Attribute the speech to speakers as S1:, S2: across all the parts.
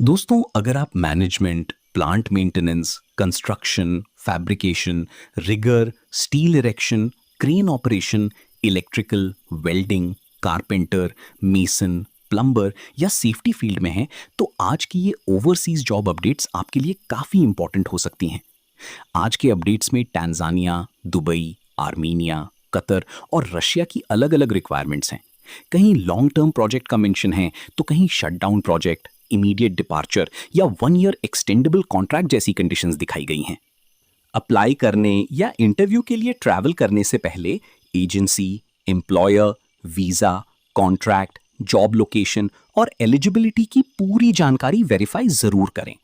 S1: दोस्तों, अगर आप management, plant maintenance, construction, fabrication, rigger, steel erection, crane operation, electrical, welding, carpenter, mason, plumber या safety field में हैं, तो आज की ये ओवरसीज जॉब अपडेट्स आपके लिए काफ़ी इंपॉर्टेंट हो सकती हैं। आज के अपडेट्स में टैंजानिया, दुबई, आर्मीनिया, कतर और रशिया की अलग-अलग रिक्वायरमेंट्स हैं। कहीं लॉन्ग टर्म प्रोजेक्ट का मेंशन है, तो कहीं शटडाउन प्रोजेक्ट, इमीडिएट डिपार्चर या 1 ईयर एक्सटेंडेबल कॉन्ट्रैक्ट जैसी कंडीशंस दिखाई गई हैं। अप्लाई करने या इंटरव्यू के लिए ट्रैवल करने से पहले agency, employer, visa, contract, job location और एलिजिबिलिटी की पूरी जानकारी वेरीफाई ज़रूर करें,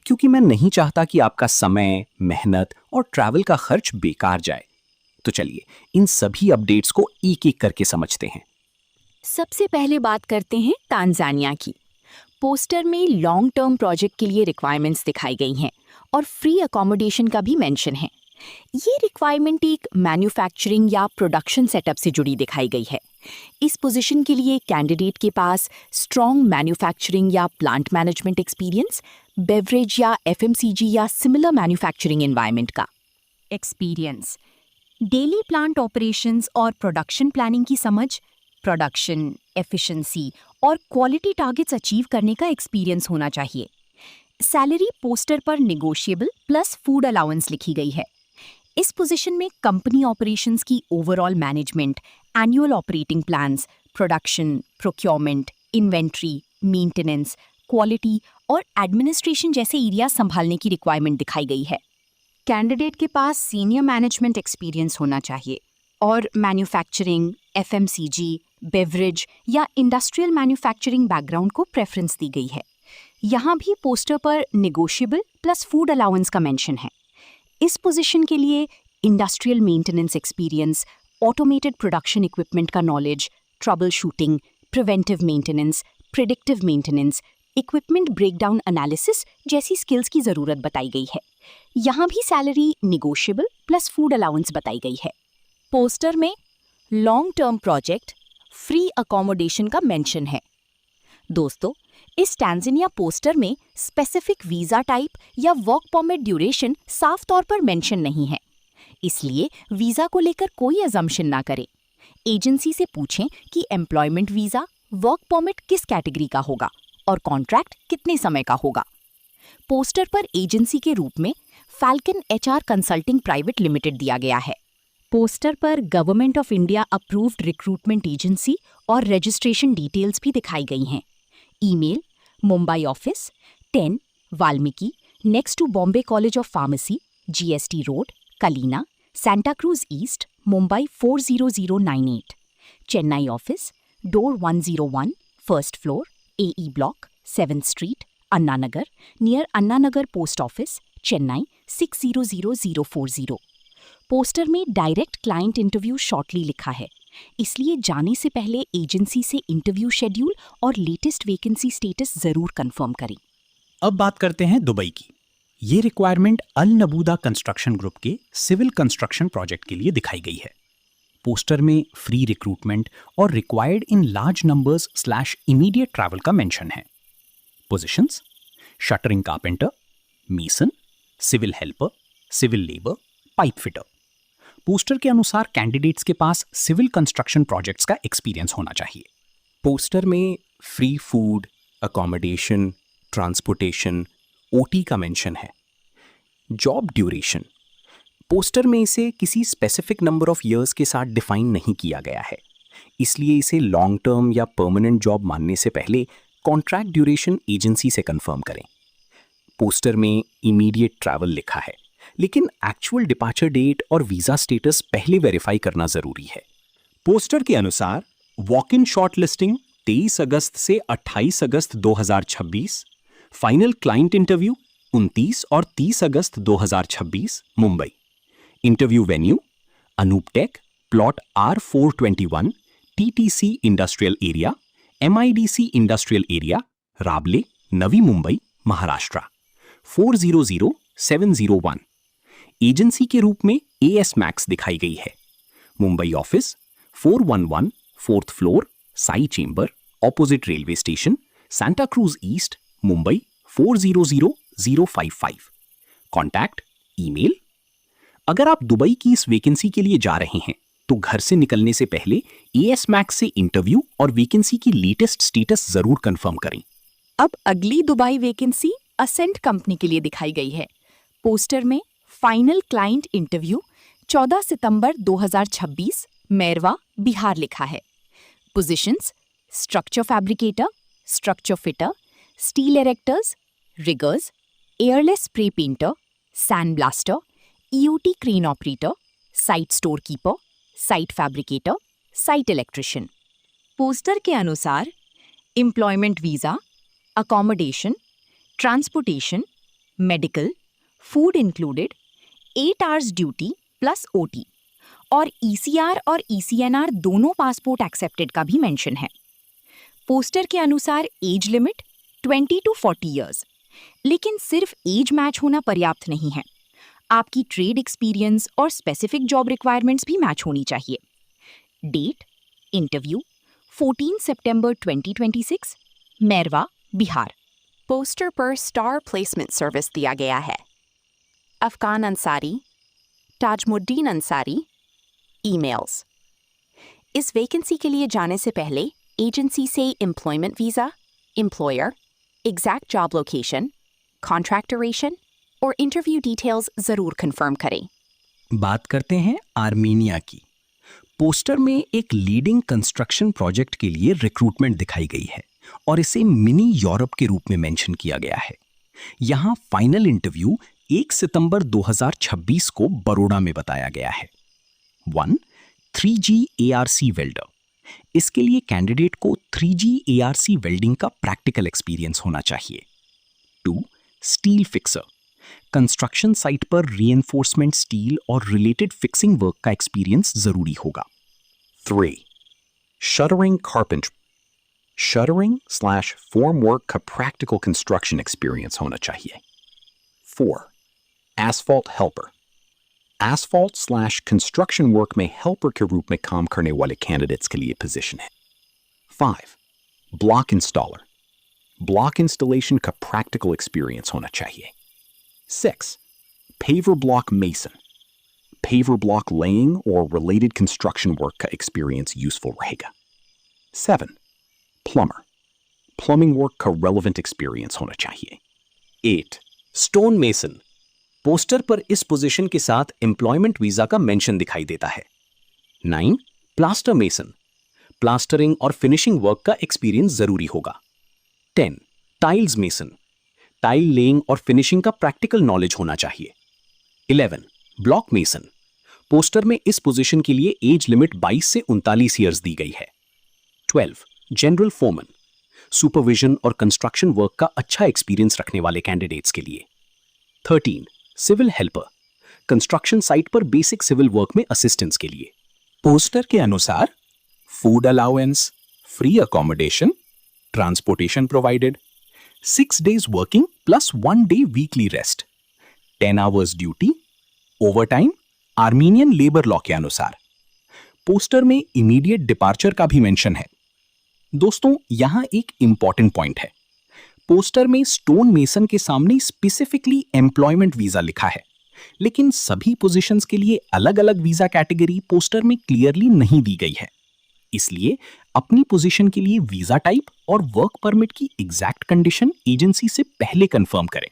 S1: क्योंकि मैं नहीं चाहता कि आपका समय, मेहनत और ट्रैवल का खर्च बेकार जाए। तो चलिए इन सभी अपडेट्स को एक एक करके समझते हैं।
S2: सबसे पहले बात करते हैं तांजानिया की। पोस्टर में लॉन्ग टर्म प्रोजेक्ट के लिए रिक्वायरमेंट्स दिखाई गई हैं और फ्री अकोमोडेशन का भी मेंशन है। ये रिक्वायरमेंट एक मैन्युफैक्चरिंग या प्रोडक्शन सेटअप से जुड़ी दिखाई गई है। इस पोजीशन के लिए कैंडिडेट के पास स्ट्रॉन्ग मैन्युफैक्चरिंग या प्लांट मैनेजमेंट एक्सपीरियंस, बेवरेज या एफएमसीजी या सिमिलर मैन्युफैक्चरिंग एनवायरनमेंट का एक्सपीरियंस, डेली प्लांट ऑपरेशंस और प्रोडक्शन प्लानिंग की समझ, प्रोडक्शन, एफिशिएंसी और क्वालिटी टारगेट्स अचीव करने का एक्सपीरियंस होना चाहिए। सैलरी पोस्टर पर नेगोशिएबल प्लस फूड अलाउंस लिखी गई है। इस पोजीशन में कंपनी ऑपरेशंस की overall management, annual operating plans, production, procurement, inventory, maintenance, quality और एडमिनिस्ट्रेशन जैसे एरिया संभालने की रिक्वायरमेंट दिखाई गई है। कैंडिडेट के पास सीनियर मैनेजमेंट एक्सपीरियंस होना चाहिए और मैन्युफैक्चरिंग, एफएमसीजी, बेवरेज या इंडस्ट्रियल मैन्युफैक्चरिंग बैकग्राउंड को प्रेफरेंस दी गई है। यहाँ भी पोस्टर पर नेगोशिएबल प्लस फूड अलाउंस का मेंशन है। इस पोजीशन के लिए industrial maintenance experience, automated production equipment का knowledge, trouble shooting, preventive maintenance, predictive maintenance, equipment breakdown analysis जैसी स्किल्स की ज़रूरत बताई गई है। यहाँ भी salary negotiable plus food allowance बताई गई है। पोस्टर में long term project, free accommodation का मेंशन है। दोस्तों, इस टैंजानिया पोस्टर में स्पेसिफिक वीज़ा टाइप या वर्क परमिट ड्यूरेशन साफ तौर पर मेंशन नहीं है, इसलिए वीज़ा को लेकर कोई अजम्पशन ना करें। एजेंसी से पूछें कि एम्प्लॉयमेंट वीज़ा, वर्क परमिट किस कैटेगरी का होगा और कॉन्ट्रैक्ट कितने समय का होगा। पोस्टर पर एजेंसी के रूप में Falcon HR consulting private limited दिया गया है। पोस्टर पर government of India approved recruitment agency और रजिस्ट्रेशन डिटेल्स भी दिखाई गई हैं। Email Mumbai office 10 Valmiki next to Bombay college of pharmacy, GST road, Kalina, Santa Cruz east, Mumbai 40098। Chennai office door 101 first floor, AE block 7th street, Anna Nagar near Anna Nagar post office, Chennai 600040। Poster में direct client interview shortly लिखा है, इसलिए जाने से पहले एजेंसी से इंटरव्यू शेड्यूल और लेटेस्ट वैकेंसी स्टेटस जरूर कंफर्म करें।
S3: अब बात करते हैं दुबई की। ये requirement Al Naboodah construction group के सिविल कंस्ट्रक्शन प्रोजेक्ट के लिए दिखाई गई है। पोस्टर में फ्री रिक्रूटमेंट और required in large numbers / immediate travel का मेंशन है। Positions: shuttering carpenter, mason, civil helper, civil labour, pipe fitter. Poster के अनुसार कैंडिडेट्स के पास सिविल कंस्ट्रक्शन प्रोजेक्ट्स का एक्सपीरियंस होना चाहिए।
S1: पोस्टर में free food, accommodation, transportation, OT का मेंशन है। जॉब ड्यूरेशन: पोस्टर में इसे किसी स्पेसिफिक नंबर ऑफ ईयर्स के साथ डिफाइन नहीं किया गया है, इसलिए इसे लॉन्ग टर्म या परमानेंट जॉब मानने से पहले कॉन्ट्रैक्ट ड्यूरेशन एजेंसी से कंफर्म करें। पोस्टर में इमीडिएट ट्रैवल लिखा है, लेकिन एक्चुअल डिपार्चर डेट और वीज़ा स्टेटस पहले वेरीफाई करना ज़रूरी है।
S3: पोस्टर के अनुसार वॉक इन शॉर्ट लिस्टिंग 23 अगस्त से 28 अगस्त 2026, फाइनल क्लाइंट इंटरव्यू 29 और 30 अगस्त 2026, Mumbai. Interview venue Anup Tech, plot R421, TTC industrial area, MIDC industrial area, Rabale, Navi Mumbai, Maharashtra 400701। Agency के रूप में AS मैक्स दिखाई गई है। Mumbai office 411 4th floor, Sai chamber, opposite railway station, Santa Cruz east, Mumbai 400055। Contact, email. अगर आप दुबई की इस वैकेंसी के लिए जा रहे हैं तो घर से निकलने से पहले एएस मैक्स से इंटरव्यू और वैकेंसी की लेटेस्ट स्टेटस जरूर कंफर्म करें।
S2: अब अगली दुबई वैकेंसी असेंट कंपनी के लिए दिखाई गई है। पोस्टर में फाइनल क्लाइंट इंटरव्यू 14 सितंबर 2026 मैरवा, बिहार लिखा है। Positions structure fabricator, structure fitter, steel erectors, riggers, airless spray painter, sand blaster, EOT crane operator, site store keeper, site fabricator, site electrician. Poster के अनुसार employment visa, accommodation, transportation, medical, food included, 8 hours duty plus OT और ECR और ECNR दोनों passport accepted का भी mention है। Poster के अनुसार एज लिमिट 20 to 40 इयर्स, लेकिन सिर्फ एज मैच होना पर्याप्त नहीं है। आपकी ट्रेड एक्सपीरियंस और स्पेसिफिक जॉब रिक्वायरमेंट्स भी मैच होनी चाहिए। डेट इंटरव्यू 14 सितंबर 2026 मैरवा, बिहार। पोस्टर पर स्टार प्लेसमेंट सर्विस दिया गया है। अफगान अंसारी, ताजमुद्दीन अंसारी। ईमेल्स। इस वैकेंसी के लिए जाने से पहले एजेंसी से employment visa, employer, exact job location, contract duration और इंटरव्यू डिटेल्स ज़रूर कंफर्म करें।
S3: बात करते हैं आर्मीनिया की। पोस्टर में एक लीडिंग कंस्ट्रक्शन प्रोजेक्ट के लिए रिक्रूटमेंट दिखाई गई है और इसे मिनी यूरोप के रूप में मेंशन किया गया है। यहाँ फाइनल इंटरव्यू 1 सितंबर 2026 को बड़ौदा में बताया गया है। 1. 3G ARC welder. इसके लिए कैंडिडेट को 3G ARC वेल्डिंग का प्रैक्टिकल एक्सपीरियंस होना चाहिए। 2. Steel fixer. कंस्ट्रक्शन साइट पर रीएनफोर्समेंट स्टील और रिलेटेड फिक्सिंग वर्क का एक्सपीरियंस जरूरी होगा। 3. Shuttering carpenter. शटरिंग/फॉर्म वर्क का प्रैक्टिकल कंस्ट्रक्शन एक्सपीरियंस होना चाहिए। 4. Asphalt helper. एसफॉल्ट/कंस्ट्रक्शन वर्क में हेल्पर के रूप में काम करने वाले कैंडिडेट्स के लिए पोजीशन है। 5. Block installer. ब्लॉक इंस्टॉलेशन का प्रैक्टिकल एक्सपीरियंस होना चाहिए। 6. Paver block mason. Paver block laying और रिलेटेड कंस्ट्रक्शन वर्क का एक्सपीरियंस यूजफुल रहेगा। 7. प्लम्बर। प्लम्बिंग वर्क का रेलेवेंट एक्सपीरियंस होना चाहिए। 8. Stone mason. पोस्टर पर इस पोजीशन के साथ एम्प्लॉयमेंट वीजा का मेंशन दिखाई देता है। 9. Plaster mason. प्लास्टरिंग और फिनिशिंग वर्क का एक्सपीरियंस जरूरी होगा। 10. Tiles mason. टाइल लेइंग और फिनिशिंग का प्रैक्टिकल नॉलेज होना चाहिए। 11. Block mason. पोस्टर में इस पोजीशन के लिए एज लिमिट 22 से 39 ईयर्स दी गई है। 12. General foreman. सुपरविजन और कंस्ट्रक्शन वर्क का अच्छा एक्सपीरियंस रखने वाले कैंडिडेट्स के लिए। 13. Civil helper. कंस्ट्रक्शन साइट पर बेसिक सिविल वर्क में असिस्टेंस के लिए। पोस्टर के अनुसार food allowance, free accommodation, transportation provided, 6 days working plus 1 day weekly rest, 10 hours duty, overtime Armenian labour law के अनुसार। पोस्टर में इमीडिएट डिपार्चर का भी मेंशन है। दोस्तों, यहां एक इंपॉर्टेंट पॉइंट है। पोस्टर में स्टोन मेसन के सामने स्पेसिफिकली एम्प्लॉयमेंट वीजा लिखा है, लेकिन सभी पोजीशंस के लिए अलग अलग वीजा कैटेगरी पोस्टर में क्लियरली नहीं दी गई है। इसलिए अपनी पोजीशन के लिए वीजा टाइप और वर्क परमिट की एग्जैक्ट कंडीशन एजेंसी से पहले कंफर्म करें।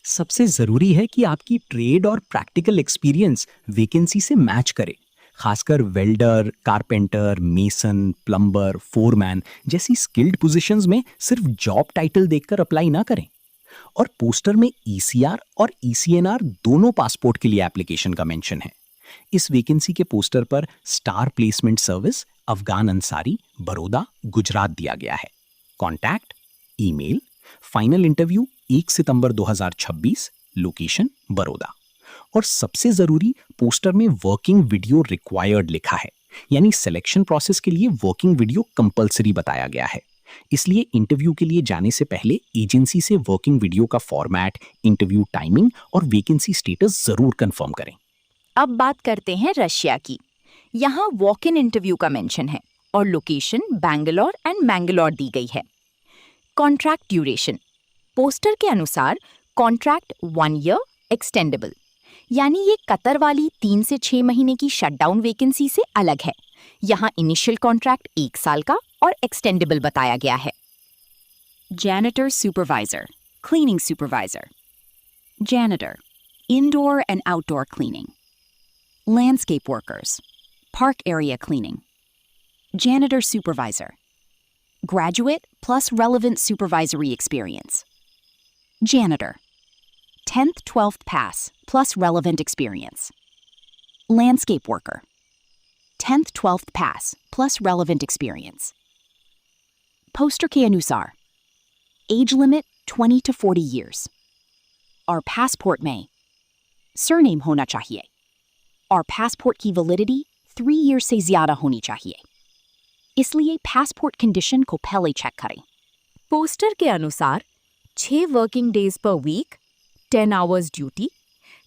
S3: सबसे जरूरी है कि आपकी ट्रेड और प्रैक्टिकल एक्सपीरियंस वैकेंसी से मैच करे। खासकर welder, carpenter, mason, plumber, foreman जैसी स्किल्ड पोजीशंस में सिर्फ जॉब टाइटल देखकर अप्लाई ना करें। और पोस्टर में ईसीआर और ईसीएनआर दोनों पासपोर्ट के लिए एप्लीकेशन का मेंशन है। इस वैकेंसी के पोस्टर पर star placement service Afghan Ansari, Baroda, Gujarat दिया गया है। कॉन्टैक्ट, ईमेल, फाइनल इंटरव्यू 1 सितंबर 2026, लोकेशन बड़ौदा। और सबसे जरूरी, पोस्टर में वर्किंग वीडियो रिक्वायर्ड लिखा है, यानी सिलेक्शन प्रोसेस के लिए वर्किंग वीडियो कंपलसरी बताया गया है। इसलिए इंटरव्यू के लिए जाने से पहले एजेंसी से वर्किंग वीडियो का फॉर्मेट, इंटरव्यू टाइमिंग और वैकेंसी स्टेटस जरूर कंफर्म करें।
S2: अब बात करते हैं रशिया की। यहाँ वॉक इन इंटरव्यू का मेंशन है और लोकेशन बैंगलोर एंड मैंगलोर दी गई है। Contract duration. पोस्टर के अनुसार कॉन्ट्रैक्ट 1 ईयर एक्सटेंडेबल, यानी ये कतर वाली 3 से 6 महीने की शटडाउन वैकेंसी से अलग है। यहाँ इनिशियल कॉन्ट्रैक्ट 1 साल का और एक्सटेंडेबल बताया गया है। Janitor supervisor, cleaning supervisor. Janitor, indoor and outdoor cleaning. Landscape workers, park area cleaning. Janitor supervisor, graduate plus relevant supervisory experience. Janitor, 10th 12th pass plus relevant experience. Landscape worker, 10th 12th pass plus relevant experience. Poster के अनुसार age limit 20 to 40 years. और passport में surname होना चाहिए और passport की validity 3 years से ज़्यादा होनी चाहिए, इसलिए पासपोर्ट कंडीशन को पहले चेक करें। पोस्टर के अनुसार 6 working days per week, 10 hours duty,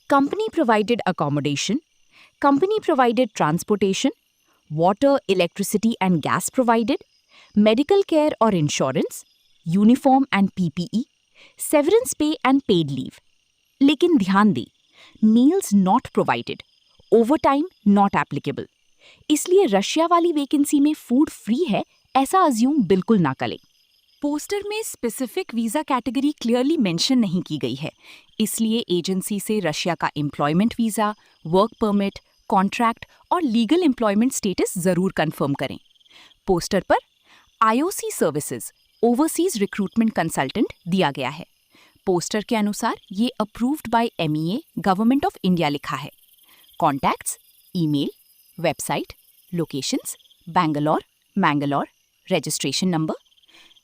S2: company provided accommodation, company provided transportation, water, electricity and gas provided, medical care और insurance, uniform and PPE, severance pay and paid leave. लेकिन ध्यान दें, meals not provided, overtime not applicable, इसलिए Russia वाली vacancy में फूड free है ऐसा अज्यूम बिल्कुल ना करें। पोस्टर में specific visa category clearly mention नहीं की गई है, इसलिए एजेंसी से रशिया का employment visa, work permit, contract और लीगल एम्प्लॉयमेंट स्टेटस जरूर कंफर्म करें। पोस्टर पर IOC services, overseas recruitment consultant दिया गया है। पोस्टर के अनुसार ये approved by MEA government of India लिखा है। Contacts, email, website, locations, Bangalore, Mangalore, registration number.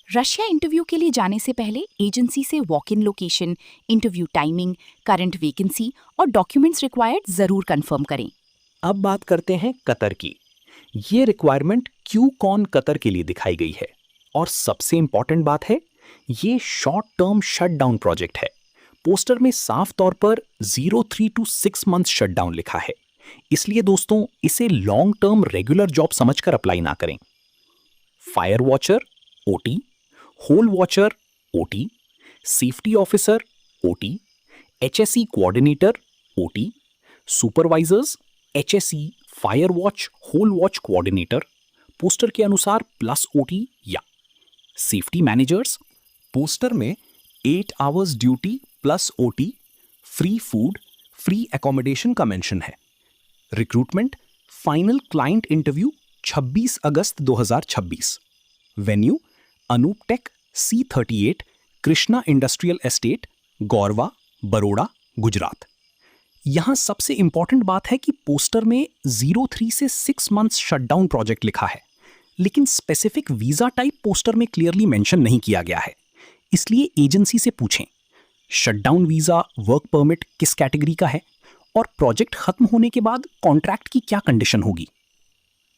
S2: Russia interview के लिए जाने से पहले एजेंसी से walk in location, interview timing, current vacancy और डॉक्यूमेंट्स रिक्वायर्ड जरूर कंफर्म करें।
S3: अब बात करते हैं कतर की। ये रिक्वायरमेंट क्यों कौन कतर के लिए दिखाई गई है, और सबसे इंपॉर्टेंट बात है, ये शॉर्ट टर्म शटडाउन प्रोजेक्ट है। पोस्टर में साफ तौर पर 03 to 6 मंथ शटडाउन लिखा है, इसलिए दोस्तों इसे लॉन्ग टर्म रेगुलर जॉब समझकर अप्लाई ना करें। Fire watcher OT, hole watcher OT, safety officer OT, HSE coordinator OT, supervisors HSE, fire watch, hole watch coordinator, poster के अनुसार प्लस OT या सेफ्टी मैनेजर्स। पोस्टर में 8 hours duty plus OT, free food, free accommodation का mention है। Recruitment final client interview 26 अगस्त 2026। Venue Anup Tech C38, Krishna industrial estate, Gorwa, Baroda, Gujarat. यहां सबसे important बात है कि पोस्टर में 03 से 6 मंथ्स शटडाउन प्रोजेक्ट लिखा है, लेकिन स्पेसिफिक वीजा टाइप पोस्टर में क्लियरली मेंशन नहीं किया गया है। इसलिए एजेंसी से पूछें शटडाउन वीजा, वर्क परमिट किस कैटेगरी का है और प्रोजेक्ट खत्म होने के बाद कॉन्ट्रैक्ट की क्या कंडीशन होगी।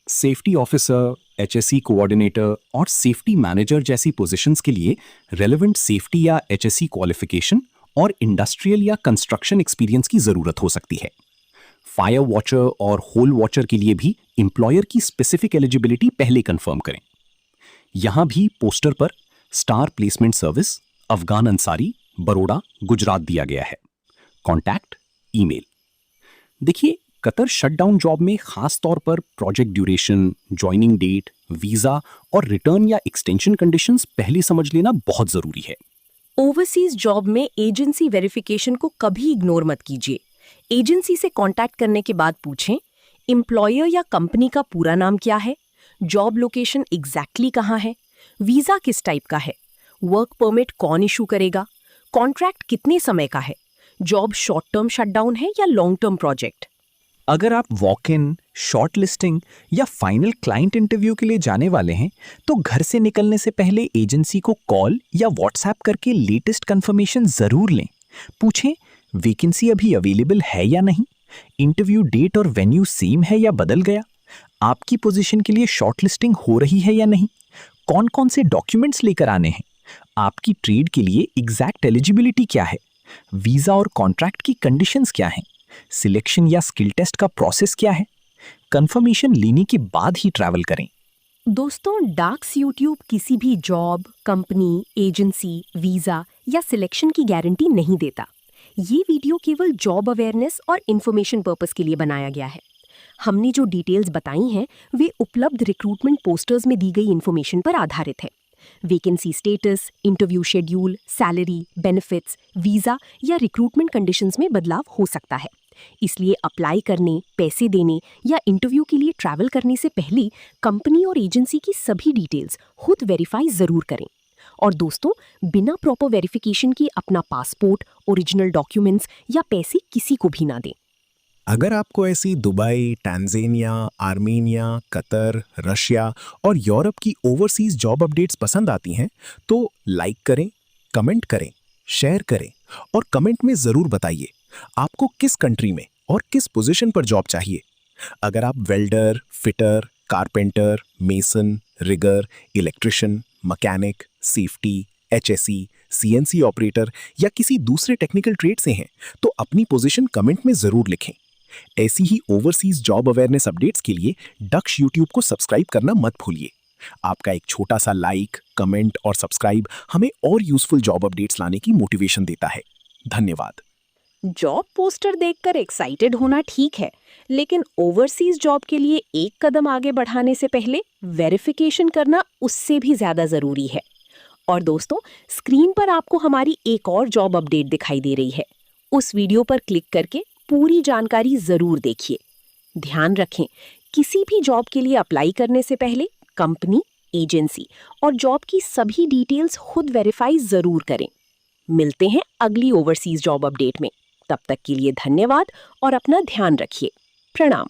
S3: सेफ्टी ऑफिसर, HSE कोऑर्डिनेटर और सेफ्टी मैनेजर जैसी पोजीशंस के लिए रेलेवेंट सेफ्टी या HSE क्वालिफिकेशन और इंडस्ट्रियल या कंस्ट्रक्शन एक्सपीरियंस की जरूरत हो सकती है। फायर वॉचर और होल वॉचर के लिए भी एम्प्लॉयर की स्पेसिफिक एलिजिबिलिटी पहले कंफर्म करें। यहां भी पोस्टर पर star placement service, Afghan Ansari, Baroda, Gujarat दिया गया है। Contact, email. देखिए, कतर शटडाउन जॉब में खास तौर पर project duration, joining date, visa और रिटर्न या एक्सटेंशन कंडीशंस पहले समझ लेना बहुत जरूरी है।
S4: ओवरसीज जॉब में एजेंसी वेरिफिकेशन को कभी इग्नोर मत कीजिए। एजेंसी से कांटेक्ट करने के बाद पूछें एम्प्लॉयर या कंपनी का पूरा नाम क्या है, जॉब लोकेशन एग्जैक्टली कहाँ है, वीजा किस टाइप का है, वर्क परमिट कौन इशू करेगा, कॉन्ट्रैक्ट कितने समय का है, जॉब शॉर्ट टर्म शटडाउन है या लॉन्ग टर्म प्रोजेक्ट।
S3: अगर आप वॉक इन, शॉर्ट लिस्टिंग या फाइनल क्लाइंट इंटरव्यू के लिए जाने वाले हैं तो घर से निकलने से पहले एजेंसी को कॉल या व्हाट्सएप करके लेटेस्ट कंफर्मेशन जरूर लें। पूछें वैकेंसी अभी अवेलेबल है या नहीं, इंटरव्यू डेट और वेन्यू सेम है या बदल गया, आपकी पोजीशन के लिए शॉर्ट लिस्टिंग हो रही है या नहीं, कौन कौन से डॉक्यूमेंट्स लेकर आने हैं, आपकी ट्रेड के लिए एग्जैक्ट एलिजिबिलिटी क्या है, वीजा और कॉन्ट्रैक्ट की कंडीशंस क्या हैं, सिलेक्शन या स्किल टेस्ट का प्रोसेस क्या है। कंफर्मेशन लेने के बाद ही ट्रैवल करें।
S4: दोस्तों, डार्क्स यूट्यूब किसी भी जॉब, कंपनी, एजेंसी, वीजा या सिलेक्शन की गारंटी नहीं देता। ये वीडियो केवल जॉब अवेयरनेस और इन्फॉर्मेशन पर्पस के लिए बनाया गया है। हमने जो डिटेल्स बताई हैं वे उपलब्ध रिक्रूटमेंट पोस्टर्स में दी गई इन्फॉर्मेशन पर आधारित है। Vacancy status, interview schedule, salary, benefits, visa या रिक्रूटमेंट कंडीशंस में बदलाव हो सकता है। इसलिए अप्लाई करने, पैसे देने या इंटरव्यू के लिए ट्रैवल करने से पहले कंपनी और एजेंसी की सभी डिटेल्स खुद वेरीफाई ज़रूर करें। और दोस्तों, बिना प्रॉपर वेरिफिकेशन के अपना पासपोर्ट, ओरिजिनल डॉक्यूमेंट्स या पैसे किसी को भी ना दें।
S5: अगर आपको ऐसी Dubai, Tanzania, Armenia, Qatar, Russia और यूरोप की ओवरसीज जॉब अपडेट्स पसंद आती हैं तो लाइक करें, कमेंट करें, शेयर करें और कमेंट में ज़रूर बताइए आपको किस कंट्री में और किस पोजीशन पर जॉब चाहिए। अगर आप welder, fitter, carpenter, mason, rigger, electrician, mechanic, safety, HSE, CNC operator या किसी दूसरे टेक्निकल ट्रेड से हैं तो अपनी पोजीशन कमेंट में ज़रूर लिखें। ऐसी ही ओवरसीज जॉब अवेयरनेस अपडेट्स के लिए दक्ष यूट्यूब को सब्सक्राइब करना मत भूलिए। आपका एक छोटा सा लाइक, कमेंट और सब्सक्राइब हमें और यूजफुल जॉब अपडेट्स लाने की मोटिवेशन देता है। धन्यवाद।
S4: जॉब पोस्टर देखकर एक्साइटेड होना ठीक है, लेकिन ओवरसीज जॉब के लिए एक कदम आगे बढ़ाने से पहले वेरिफिकेशन करना उससे भी ज्यादा जरूरी है। और दोस्तों, स्क्रीन पर आपको हमारी एक और जॉब अपडेट दिखाई दे रही है। उस वीडियो पर क्लिक करके पूरी जानकारी जरूर देखिए। ध्यान रखें, किसी भी जॉब के लिए अप्लाई करने से पहले कंपनी, एजेंसी और जॉब की सभी डिटेल्स खुद वेरीफाई जरूर करें। मिलते हैं अगली ओवरसीज जॉब अपडेट में। तब तक के लिए धन्यवाद और अपना ध्यान रखिए। प्रणाम।